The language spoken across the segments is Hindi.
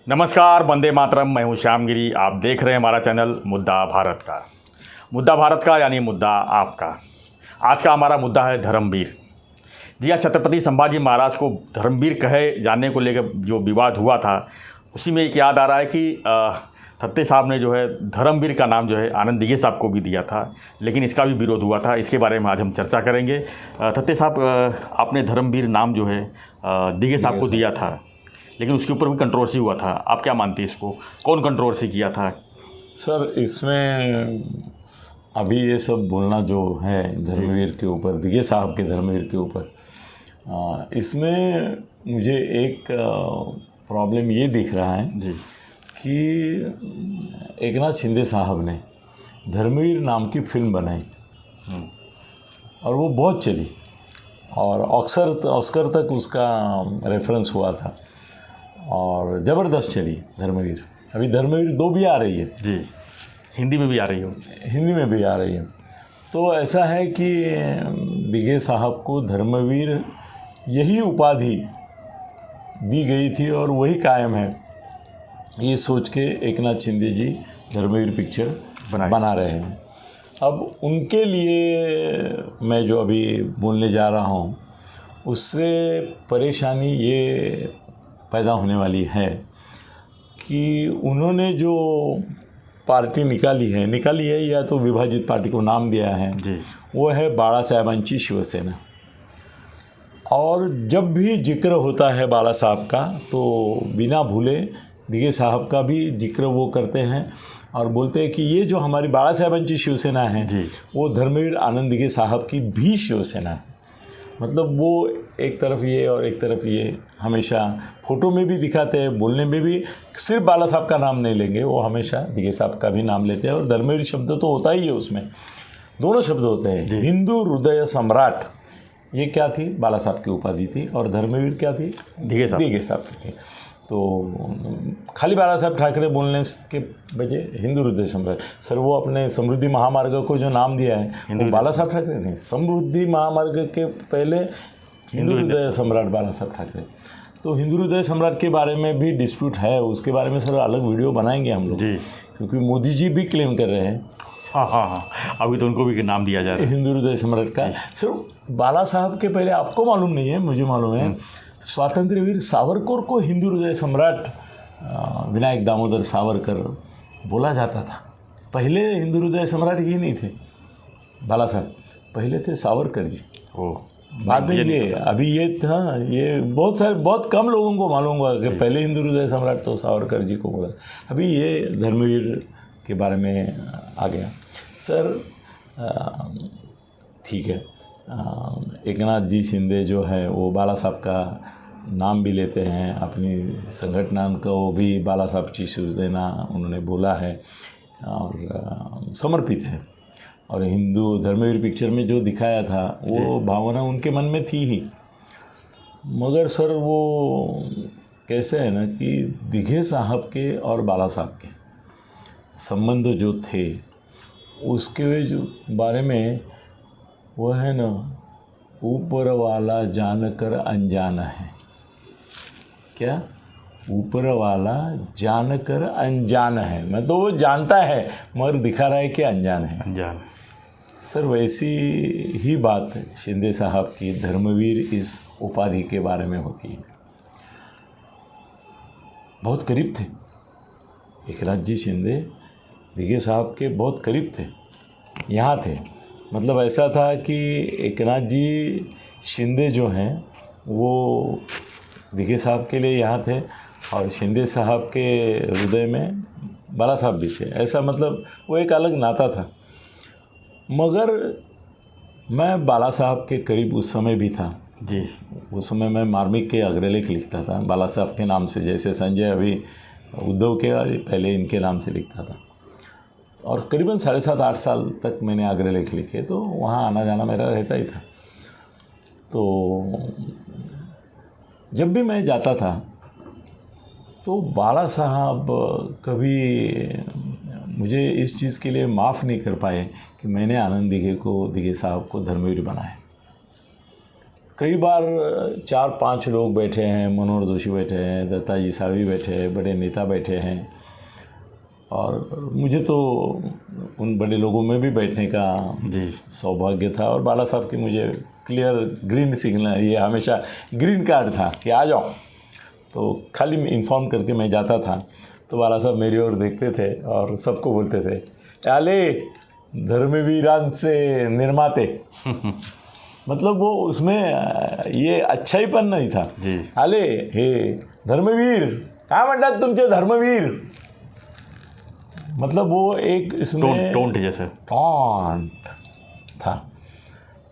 नमस्कार, वंदे मातरम। मैं हूं श्यामगिरी। आप देख रहे हैं हमारा चैनल मुद्दा भारत का। मुद्दा भारत का यानी मुद्दा आपका। आज का हमारा मुद्दा है धर्मवीर। जी हाँ, छत्रपति संभाजी महाराज को धर्मवीर कहे जाने को लेकर जो विवाद हुआ था, उसी में एक याद आ रहा है कि थत्ते साहब ने जो है धर्मवीर का नाम जो है आनंद दिघे साहब को भी दिया था, लेकिन इसका भी विरोध हुआ था। इसके बारे में आज हम चर्चा करेंगे। थत्ते साहब, आपने धर्मवीर नाम जो है दिघे साहब को दिया था, लेकिन उसके ऊपर भी कंट्रोवर्सी हुआ था। आप क्या मानते हैं, इसको कौन कंट्रोवर्सी किया था? सर, इसमें अभी ये सब बोलना जो है धर्मवीर के ऊपर, दिघे साहब के धर्मवीर के ऊपर, इसमें मुझे एक प्रॉब्लम ये दिख रहा है जी कि एकनाथ शिंदे साहब ने धर्मवीर नाम की फिल्म बनाई और वो बहुत चली और ऑस्कर तक उसका रेफरेंस हुआ था और ज़बरदस्त चली धर्मवीर। अभी धर्मवीर 2 भी आ रही है जी, हिंदी में भी आ रही हो। हिंदी में भी आ रही है। तो ऐसा है कि दिघे साहब को धर्मवीर यही उपाधि दी गई थी और वही कायम है, ये सोच के एकनाथ शिंदे जी धर्मवीर पिक्चर बना रहे हैं। अब उनके लिए मैं जो अभी बोलने जा रहा हूँ, उससे परेशानी ये पैदा होने वाली है कि उन्होंने जो पार्टी निकाली है या तो विभाजित पार्टी को नाम दिया है जी, वो है बाळा साहेबांची शिवसेना। और जब भी जिक्र होता है बाळा साहब का तो बिना भूले दिघे साहब का भी जिक्र वो करते हैं और बोलते हैं कि ये जो हमारी बाळा साहेबांची शिवसेना है वो धर्मवीर आनंद दिघे साहब की भी शिवसेना है। मतलब वो एक तरफ ये और एक तरफ ये हमेशा फोटो में भी दिखाते हैं, बोलने में भी सिर्फ बाला साहब का नाम नहीं लेंगे, वो हमेशा दिघे साहब का भी नाम लेते हैं। और धर्मवीर शब्द तो होता ही है, उसमें दोनों शब्द होते हैं। हिंदू हृदय सम्राट ये क्या थी, बाला साहब की उपाधि थी, और धर्मवीर क्या थी, दिघे साहब की थी। तो खाली बाला साहब ठाकरे बोलने के बजाय हिंदू हृदय सम्राट। सर, वो अपने समृद्धि महामार्ग को जो नाम दिया है वो बाला साहब ठाकरे नहीं, समृद्धि महामार्ग के पहले हिंदू हृदय सम्राट बाला साहब ठाकरे। तो हिंदू हृदय सम्राट के बारे में भी डिस्प्यूट है, उसके बारे में सर अलग वीडियो बनाएंगे हम लोग, क्योंकि मोदी जी भी क्लेम कर रहे हैं। हाँ, अभी तो उनको भी नाम दिया जा रहा है हिंदू हृदय सम्राट का। सर, बाला साहब के पहले आपको मालूम नहीं है, मुझे मालूम है, स्वातंत्र्यवीर सावरकर को हिंदू हृदय सम्राट विनायक दामोदर सावरकर बोला जाता था। पहले हिंदू हृदय सम्राट ये नहीं थे बाला साहब, पहले थे सावरकर जी। बाद में ये अभी ये था, ये बहुत कम लोगों को मालूम हुआ कि पहले हिंदू हृदय सम्राट तो सावरकर जी को बोला, अभी ये धर्मवीर के बारे में आ गया। सर, ठीक है, एकनाथ जी शिंदे जो है वो बाला साहब का नाम भी लेते हैं, अपनी संगठन को भी बाला साहब की शिवसेना उन्होंने बोला है और समर्पित है। और हिंदू धर्मवीर पिक्चर में जो दिखाया था वो भावना उनके मन में थी ही। मगर सर, वो कैसे है ना कि दिघे साहब के और बाला साहब के संबंध जो थे उसके जो बारे में वो है ना, ऊपर वाला जानकर अनजान है। क्या? ऊपर वाला जानकर अनजान है, मतलब वो जानता है मगर दिखा रहा है कि अनजान है। सर, वैसी ही बात शिंदे साहब की धर्मवीर इस उपाधि के बारे में होती है। बहुत करीब थे एकनाथ जी शिंदे, दिघे साहब के बहुत करीब थे, यहाँ थे। मतलब ऐसा था कि एकनाथ जी शिंदे जो हैं वो दिघे साहब के लिए यहाँ थे और शिंदे साहब के हृदय में बाला साहब भी थे। ऐसा मतलब वो एक अलग नाता था। मगर मैं बाला साहब के करीब उस समय भी था जी। उस समय मैं मार्मिक के अग्रलेख लिखता था बाला साहब के नाम से, जैसे संजय अभी उद्धव के पहले इनके नाम से लिखता था। और करीबन 7.5-8 साल तक मैंने अग्रलेख लिखे, तो वहाँ आना जाना मेरा रहता ही था। तो जब भी मैं जाता था तो बाला साहब कभी मुझे इस चीज़ के लिए माफ़ नहीं कर पाए कि मैंने आनंद दिघे साहब को धर्मवीर बनाया। कई बार 4-5 लोग बैठे हैं, मनोहर जोशी बैठे हैं, दत्ताजी साहब बैठे हैं, बड़े नेता बैठे हैं, और मुझे तो उन बड़े लोगों में भी बैठने का सौभाग्य था। और बाला साहब की मुझे क्लियर ग्रीन सिग्नल, ये हमेशा ग्रीन कार्ड था कि आ जाओ, तो खाली इन्फॉर्म करके मैं जाता था। तो बाला साहब मेरी ओर देखते थे और सबको बोलते थे, आले धर्मवीरांचे निर्माते। मतलब वो उसमें ये अच्छाईपण नहीं था। आले हे धर्मवीर, काय म्हणतात तुमचे धर्मवीर, मतलब वो एक इसमें टोंट जैसे टॉन्ट था।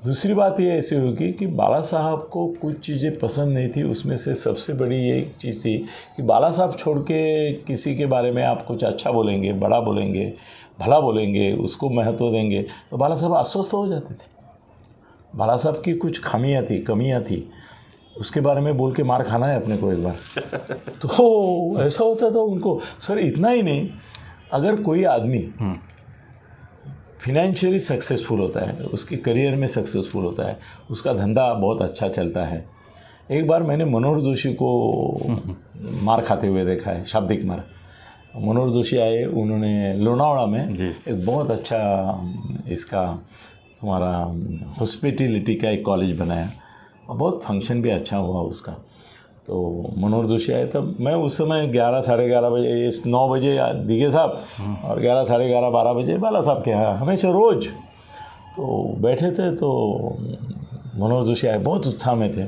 दूसरी बात ये ऐसी होगी कि बाला साहब को कुछ चीज़ें पसंद नहीं थी। उसमें से सबसे बड़ी ये चीज़ थी कि बाला साहब छोड़ के किसी के बारे में आप कुछ अच्छा बोलेंगे, बड़ा बोलेंगे, भला बोलेंगे, उसको महत्व देंगे, तो बाला साहब अस्वस्थ हो जाते थे। बाला साहब की कुछ खामियां थी, कमियां थी, उसके बारे में बोल के मार खाना है अपने को एक बार। तो ऐसा होता था उनको। सर इतना ही नहीं, अगर कोई आदमी फिनेंशियली सक्सेसफुल होता है, उसके करियर में सक्सेसफुल होता है, उसका धंधा बहुत अच्छा चलता है। एक बार मैंने मनोहर जोशी को मार खाते हुए देखा है, शाब्दिक मार। मनोहर जोशी आए, उन्होंने लोनावाड़ा में एक बहुत अच्छा इसका तुम्हारा हॉस्पिटैलिटी का एक कॉलेज बनाया, और बहुत फंक्शन भी अच्छा हुआ उसका। तो मनोहर जोशी आए, तब मैं उस समय 11 साढ़े 11 बजे, 9 बजे दिगे साहब, और 11 साढ़े 11 12 बजे बाला साहब के यहाँ हमेशा रोज़ तो बैठे थे। तो मनोहर जोशी आए, बहुत उत्साह में थे,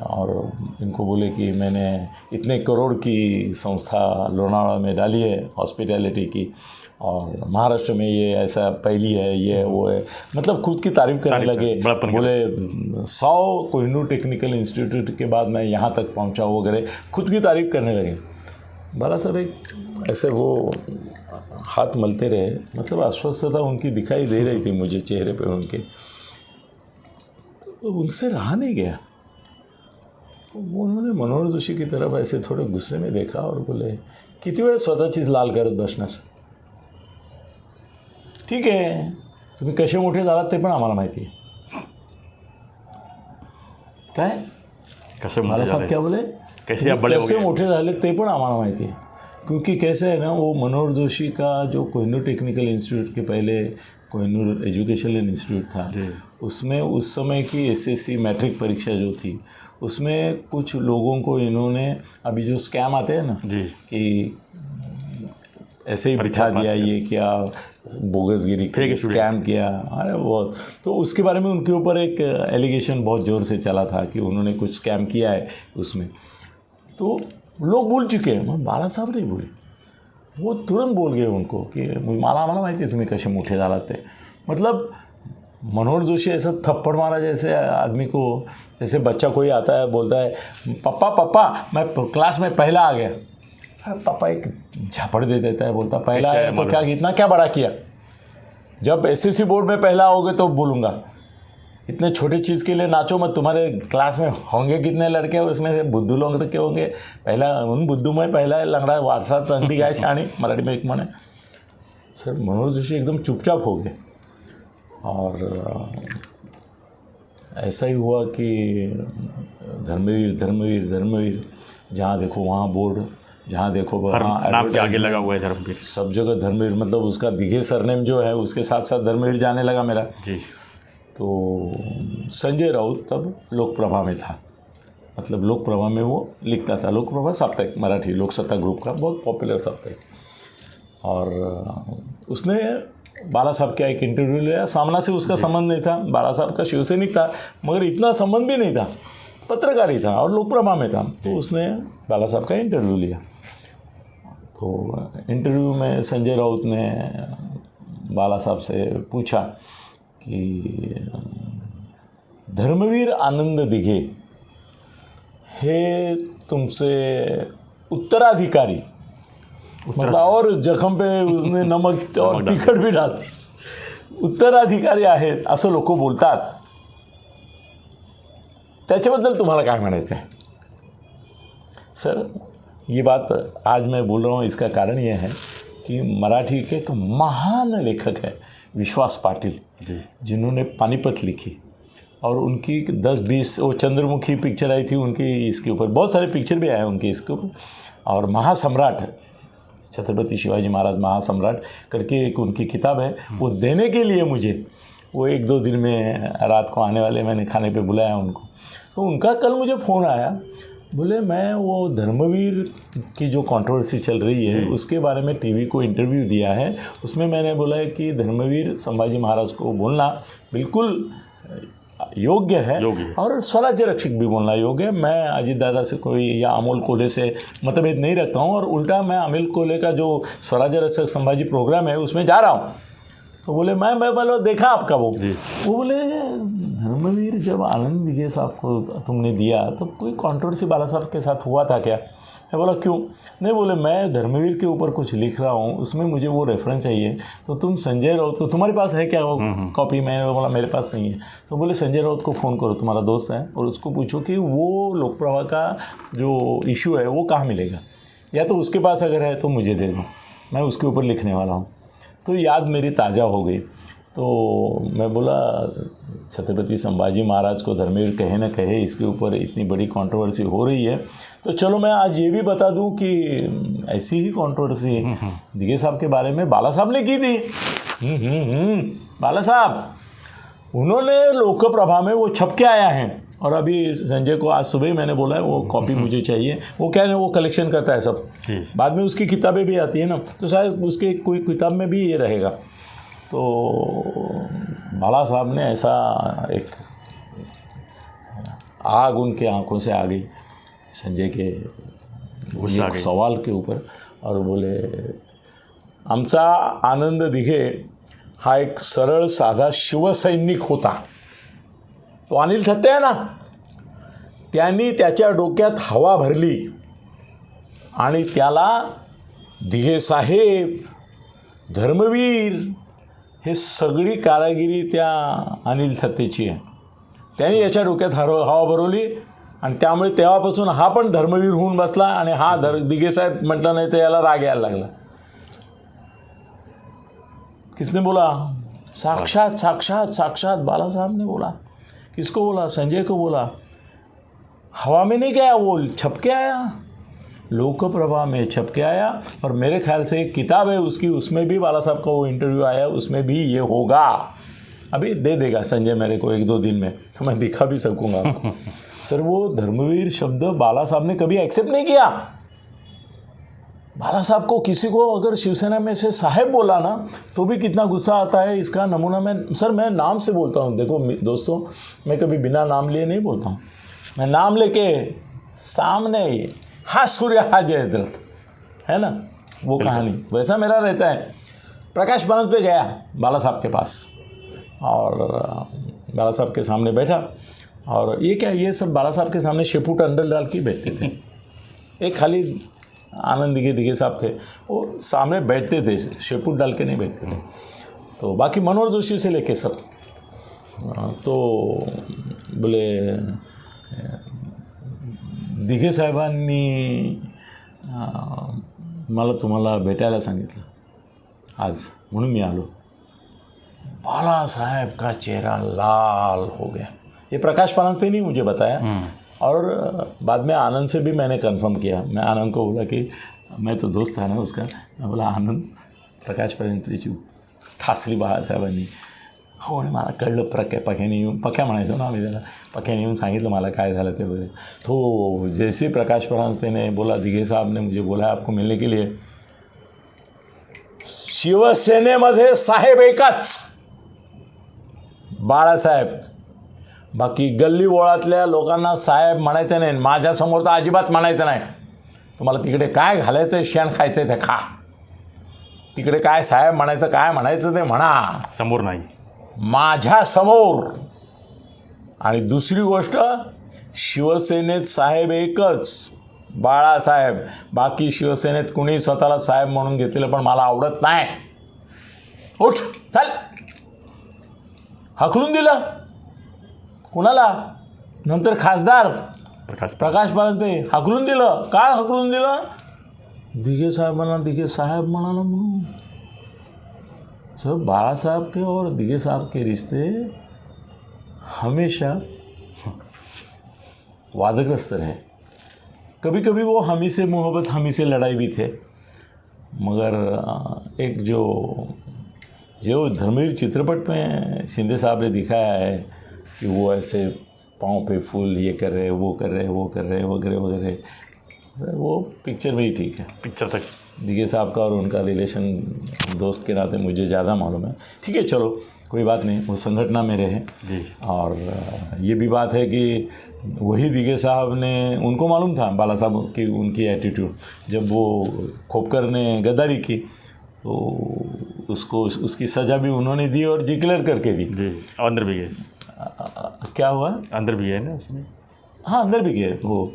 और इनको बोले कि मैंने इतने करोड़ की संस्था लोनावाड़ा में डाली है हॉस्पिटैलिटी की, और महाराष्ट्र में ये ऐसा पहली है, ये वो है, मतलब खुद की तारीफ़ करने लगे। बोले 100 कोहिनूर टेक्निकल इंस्टीट्यूट के बाद मैं यहाँ तक पहुँचा वगैरह, खुद की तारीफ़ करने लगे। बाला साहब एक ऐसे वो हाथ मलते रहे, मतलब अस्वस्थता उनकी दिखाई दे रही थी मुझे चेहरे पे उनके। तो उनसे रहा नहीं गया। उन्होंने मनोहर जोशी की तरफ ऐसे थोड़े गुस्से में देखा और बोले, किती वेळ स्वतःचीच लाल करत बसणार, ठीक आहे, तुम्ही कसे मोठे झालात ते पण आम्हाला माहिती आहे। काय कैसे बाला साहब क्या बोले, कैसे आप बड़े हो कैसे गए? मोठे झाले ते पण आम्हाला माहिती है। क्योंकि कैसे है ना, वो मनोहर जोशी का जो कोहिनूर टेक्निकल इंस्टीट्यूट के पहले कोहिनूर एजुकेशनल इंस्टीट्यूट था, उसमें उस समय की एसएससी मैट्रिक परीक्षा जो थी, उसमें कुछ लोगों को इन्होंने, अभी जो स्कैम आते हैं ना कि ऐसे ही बिठा दिया, ये क्या बोगसगिरी स्कैम किया, अरे बहुत, तो उसके बारे में उनके ऊपर एक एलिगेशन बहुत ज़ोर से चला था कि उन्होंने कुछ स्कैम किया है उसमें। तो लोग बोल चुके हैं, बाला साहब नहीं बोले, वो तुरंत बोल गए उनको कि मला माहिती है तुम्ही कसे मोठे झालात ते। मतलब मनोहर जोशी ऐसा थप्पड़ मारा जैसे आदमी को, जैसे बच्चा कोई आता है बोलता है, पापा पापा मैं क्लास में पहला आ गया, पापा एक झापड़ दे देता है, बोलता पहला आया तो क्या, इतना क्या बड़ा किया, जब एसएससी बोर्ड में पहला आओगे तो बोलूँगा, इतने छोटे चीज़ के लिए नाचो मत, तुम्हारे क्लास में होंगे कितने लड़के, उसमें से बुद्धू लंगड़े होंगे, पहला उन बुद्धू में पहला लंगड़ा वारसात अंधी गाय शाणी, मराठी में एक मन है। सर मनोहर जोशी एकदम चुपचाप हो गए, और ऐसा ही हुआ कि धर्मवीर धर्मवीर धर्मवीर, जहाँ देखो वहाँ बोर्ड, जहाँ देखो वहाँ नाम के आगे लगा हुआ है धर्मवीर, सब जगह धर्मवीर। मतलब उसका दिघे सरनेम जो है उसके साथ साथ धर्मवीर जाने लगा मेरा जी। तो संजय राउत तब लोकप्रभा में था, मतलब लोकप्रभा में वो लिखता था, लोकप्रभा साप्ताहिक मराठी लोकसत्ता ग्रुप का बहुत पॉपुलर साप्ताहिक, और उसने बाला साहब का एक इंटरव्यू लिया। सामना से उसका संबंध नहीं था, बाला साहब का शिवसैनिक था, मगर इतना संबंध भी नहीं था, पत्रकार ही था और लोकप्रभा में था। तो उसने बाला साहब का इंटरव्यू लिया। तो इंटरव्यू में संजय राउत ने बाला साहब से पूछा कि धर्मवीर आनंद दिघे हे तुमसे उत्तराधिकारी, मतलब और जखम पे उसने नमक और तिखट भी डाल, उत्तराधिकारी आहेत असं लोक बोलतात, त्याच्याबद्दल तुम्हाला काय म्हणायचं आहे? सर ये बात आज मैं बोल रहा हूँ, इसका कारण यह है कि मराठी के एक महान लेखक है विश्वास पाटिल, जिन्होंने पानीपत लिखी, और उनकी 10-20 वो चंद्रमुखी पिक्चर आई थी उनकी, इसके ऊपर बहुत सारे पिक्चर भी आए उनके इसके ऊपर। और महासम्राट, छत्रपति शिवाजी महाराज महासम्राट करके एक उनकी किताब है, वो देने के लिए मुझे वो 1-2 दिन में रात को आने वाले, मैंने खाने पे बुलाया उनको। तो उनका कल मुझे फ़ोन आया, बोले मैं वो धर्मवीर की जो कंट्रोवर्सी चल रही है उसके बारे में टीवी को इंटरव्यू दिया है, उसमें मैंने बोला है कि धर्मवीर संभाजी महाराज को बोलना बिल्कुल योग्य है और स्वराज्य रक्षक भी बोलना योग्य है। मैं अजीत दादा से कोई या अमोल कोल्हे से मतभेद नहीं रखता हूँ, और उल्टा मैं अमोल कोल्हे का जो स्वराज्य रक्षक संभाजी प्रोग्राम है उसमें जा रहा हूँ। तो बोले मैं बोलो देखा आपका वो बोले धर्मवीर जब आनंद दिघे साहब को तुमने दिया तो कोई कंट्रोवर्सी बाला साहब के साथ हुआ था क्या? मैं बोला क्यों? नहीं, बोले मैं धर्मवीर के ऊपर कुछ लिख रहा हूँ, उसमें मुझे वो रेफरेंस चाहिए, तो तुम संजय राउत को, तुम्हारे पास है क्या वो कॉपी? मैंने बोला मेरे पास नहीं है। तो बोले संजय राउत को फ़ोन करो, तुम्हारा दोस्त है, और उसको पूछो कि वो लोकप्रभा का जो इशू है वो कहाँ मिलेगा, या तो उसके पास अगर है तो मुझे दे दो, मैं उसके ऊपर लिखने वाला हूँ। तो याद मेरी ताज़ा हो गई। तो मैं बोला छत्रपति संभाजी महाराज को धर्मवीर कहे न कहे, इसके ऊपर इतनी बड़ी कंट्रोवर्सी हो रही है, तो चलो मैं आज ये भी बता दूं कि ऐसी ही कंट्रोवर्सी दिघे साहब के बारे में बाला साहब ने की थी। बाला साहब उन्होंने लोकप्रभा में वो छप के आया है, और अभी संजय को आज सुबह ही मैंने बोला है वो कॉपी मुझे चाहिए। वो क्या है, वो कलेक्शन करता है सब, बाद में उसकी किताबें भी आती है ना, तो शायद उसके कोई किताब में भी ये रहेगा। तो बाला साहब ने ऐसा एक आग उनके आंखों से आ गई संजय के एक सवाल के ऊपर, और बोले आमचा आनंद दिघे हा एक सरळ साधा शिवसैनिक होता। तो अनिल थत्ते आहे ना, त्यांनी त्याच्या डोक्यात हवा भरली आणि त्याला दिघे साहेब, धर्मवीर हे सगळी कारागिरी त्या अनिल थत्तेची आहे। त्यांनी याच्या डोक्यात हवा भरवली आणि त्यामुळे तेव्हापासून हा पण धर्मवीर होऊन बसला, आणि हा दिघे साहेब म्हटलं नाही तर याला राग यायला लागला। किसने बोला? साक्षात साक्षात साक्षात बाला साहब ने बोला। किसको बोला? संजय को बोला। हवा में नहीं गया, वो छप के आया, लोकप्रभा में छप के आया। और मेरे ख्याल से एक किताब है उसकी, उसमें भी बाला साहब का वो इंटरव्यू आया, उसमें भी ये होगा। अभी दे देगा संजय मेरे को 1-2 दिन में, तो मैं दिखा भी सकूँगा आपको। सर वो धर्मवीर शब्द बाला साहब ने कभी एक्सेप्ट नहीं किया। बाला साहब को किसी को अगर शिवसेना में से साहेब बोला ना तो भी कितना गुस्सा आता है, इसका नमूना मैं नाम से बोलता हूँ। देखो दोस्तों, मैं कभी बिना नाम लिए नहीं बोलता हूँ, मैं नाम लेके सामने ही हाँ सूर्य हाँ जयद्रथ, है ना वो कहानी, वैसा मेरा रहता है। प्रकाश पंत पे गया बाला साहब के पास, और बाला साहब के सामने बैठा, और ये क्या, ये सब बाला साहब के सामने शेपू टंडल डाल के बैठते थे। एक खाली आनंद दिघे साहब थे, वो सामने बैठते थे, शेपू डाल के नहीं बैठते थे। तो बाकी मनोहर जोशी से लेके सब, तो बोले दिघे साहेबांनी मला तुम्हाला भेटायला सांगितलं आज, म्हणून मी आलो। बाला साहेब का चेहरा लाल हो गया। ये प्रकाश पानंद पे नहीं मुझे बताया, और बाद में आनंद से भी मैंने कंफर्म किया। मैं आनंद को बोला कि मैं तो दोस्त था ना उसका, मैं बोला आनंद प्रकाश पर्यंतची ठासली बाळासाहेबांनी, हो आणि मला कळलं, पक्याने येऊन, पक्या म्हणायचं ना आम्ही त्याला, पक्याने येऊन सांगितलं मला काय झालं ते वगैरे। तो जैसे प्रकाश परांजपे ने बोला दिघे साहब ने मुझे बोला आपको मिलने के लिए, शिवसेनेमध्ये साहेब एकच बाळासाहेब, बाकी गल्ली बोळातल्या लोकांना साहेब म्हणायचं नाही, माझ्यासमोर तर अजिबात म्हणायचं नाही। तुम्हाला तिकडे काय घालायचं आहे, शेण खायचं आहे ते खा, तिकडे काय साहेब म्हणायचं, काय म्हणायचं ते म्हणा, समोर नाही, माझ्या समोर। आणि दुसरी गोष्ट, शिवसेनेत साहेब एकच बाळासाहेब, बाकी शिवसेनेत कुणी स्वतःला साहेब म्हणून घेतलेलं पण मला आवडत नाही। उठ चल, हकलून दिलं कुणाला, नंतर खासदार प्रकाश पानसपे हकलून दिलं। काय हकलून दिलं? दिघे साहेबांना दिघे साहेब म्हणाला म्हणून। सर बाला साहब के और दिघे साहब के रिश्ते हमेशा वादग्रस्त रहे। कभी कभी वो हम ही से मोहब्बत, हम ही से लड़ाई भी थे, मगर एक जो धर्मवीर चित्रपट में शिंदे साहब ने दिखाया है कि वो ऐसे पाँव पे फूल ये कर रहे, वो कर रहे, वो कर रहे, वगैरह वगैरह, सर वो पिक्चर में ही ठीक है। पिक्चर तक दिगे साहब का और उनका रिलेशन दोस्त के नाते मुझे ज़्यादा मालूम है। ठीक है, चलो कोई बात नहीं, वो संगठना में रहे जी। और ये भी बात है कि वही दिगे साहब ने, उनको मालूम था बाला साहब की उनकी एटीट्यूड, जब वो खोपकर ने गद्दारी की तो उसको उसकी सज़ा भी उन्होंने दी और डिक्लेयर करके दी जी। और अंदर भी गए, क्या हुआ, अंदर भी है ना उसमें? हाँ अंदर भी गए वो,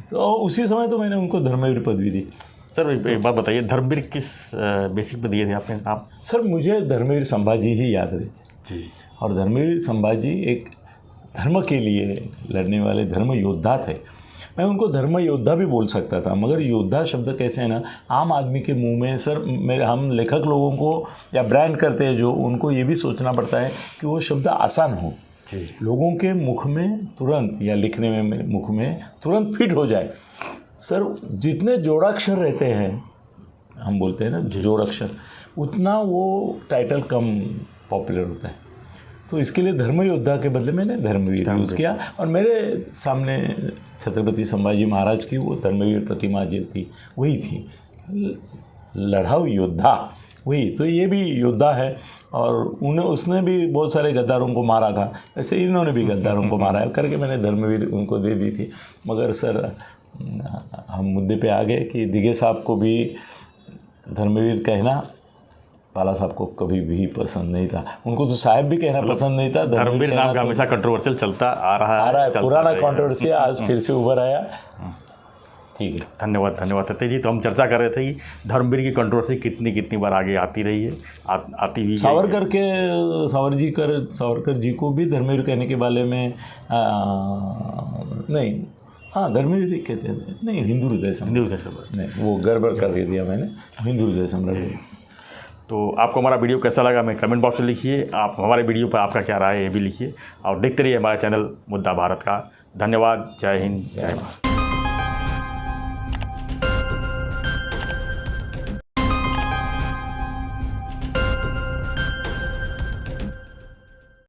तो उसी समय तो मैंने उनको धर्मवीर पदवी दी। सर एक बात बताइए, धर्मवीर किस बेसिक पे दिए थे आपने आप? सर मुझे धर्मवीर संभाजी ही याद रहते जी। और धर्मवीर संभाजी एक धर्म के लिए लड़ने वाले धर्म योद्धा थे। मैं उनको धर्म योद्धा भी बोल सकता था, मगर योद्धा शब्द कैसे है ना, आम आदमी के मुंह में, सर मेरे हम लेखक लोगों को या ब्रांड करते हैं जो, उनको ये भी सोचना पड़ता है कि वो शब्द आसान हो जी। लोगों के मुख में तुरंत, या लिखने में मुख में तुरंत फिट हो जाए। सर जितने जोड़ाक्षर रहते हैं, हम बोलते हैं ना जोड़ाक्षर, उतना वो टाइटल कम पॉपुलर होता है। तो इसके लिए धर्म योद्धा के बदले मैंने धर्मवीर यूज़ किया और मेरे सामने छत्रपति संभाजी महाराज की वो धर्मवीर प्रतिमा जो थी वही थी, लड़ाऊ योद्धा वही। तो ये भी योद्धा है और उसने भी बहुत सारे गद्दारों को मारा था, ऐसे इन्होंने भी गद्दारों को मारा है करके मैंने धर्मवीर उनको दे दी थी। मगर सर हम मुद्दे पे आ गए कि दिगे साहब को भी धर्मवीर कहना बाला साहब को कभी भी पसंद नहीं था, उनको तो साहब भी कहना पसंद नहीं था। धर्मवीर नाम का हमेशा कंट्रोवर्शियल चलता आ रहा है, पुराना कंट्रोवर्सी आज फिर से उभर आया। ठीक है, धन्यवाद धन्यवाद सत्य जी। तो हम चर्चा कर रहे थे कि धर्मवीर की कंट्रोवर्सी कितनी बार आगे आती रही है, आती हुई। सावरकर जी को भी धर्मवीर कहने के बारे में नहीं, हाँ धर्मवीर ही कहते हैं, नहीं हिंदू हृदय सम्राट, नहीं वो गड़बड़ कर दिया मैंने, हिंदू हृदय सम्राट। तो आपको हमारा वीडियो कैसा लगा हमें कमेंट बॉक्स में लिखिए, आप हमारे वीडियो पर आपका क्या राय है ये भी लिखिए और देखते रहिए हमारा चैनल मुद्दा भारत का। धन्यवाद, जय हिंद, जय भारत।